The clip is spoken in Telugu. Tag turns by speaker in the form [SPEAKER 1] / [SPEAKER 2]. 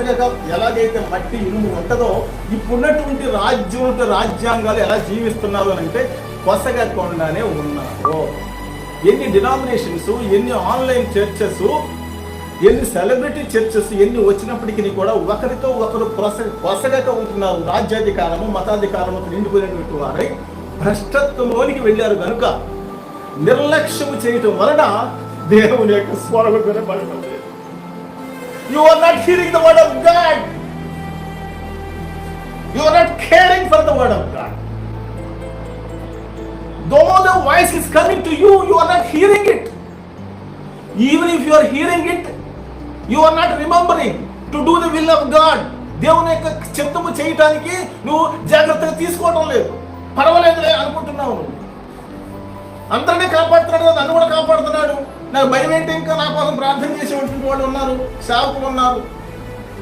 [SPEAKER 1] పొసగగా ఎలాగైతే మట్టి ఇనుము ఉంటుందో ఇప్పుడున్నటువంటి రాజ్యాంగాలు ఎలా జీవిస్తున్నారు అని అంటే పొసగకుండానే ఉన్నారు. ఎన్ని డినామినేషన్స్, ఎన్ని ఆన్లైన్ చర్చెస్, ఎన్ని సెలబ్రిటీ చర్చెస్ ఎన్ని వచ్చినప్పటికీ కూడా ఒకరితో ఒకరు పొసగక ఉంటున్నారు. రాజ్యాధికారము మతాధికారము నిండిపోయినటువంటి వారై భ్రష్టత్వంలోనికి వెళ్ళారు కనుక నిర్లక్ష్యము చేయటం వలన దేవుని యొక్క స్వరం వినబడుతుంది. You are not hearing the word of God. You are not caring for the word of God. Though the voice is coming to you, you are not hearing it. Even if you are hearing it, you are not remembering to do the will of God. దేవుని యొక్క చిత్తము చేయటానికి నువ్వు జాగ్రత్తగా తీసుకోవటం లేదు. పర్వాలేదులే అనుకుంటున్నావు. అందరినీ కాపాడుతున్నాడు, నన్ను కూడా కాపాడుతున్నాడు, నాకు భయం ఏంటి, ఇంకా నా కోసం ప్రార్థన చేసేటువంటి వాళ్ళు ఉన్నారు, సేవకులు ఉన్నారు.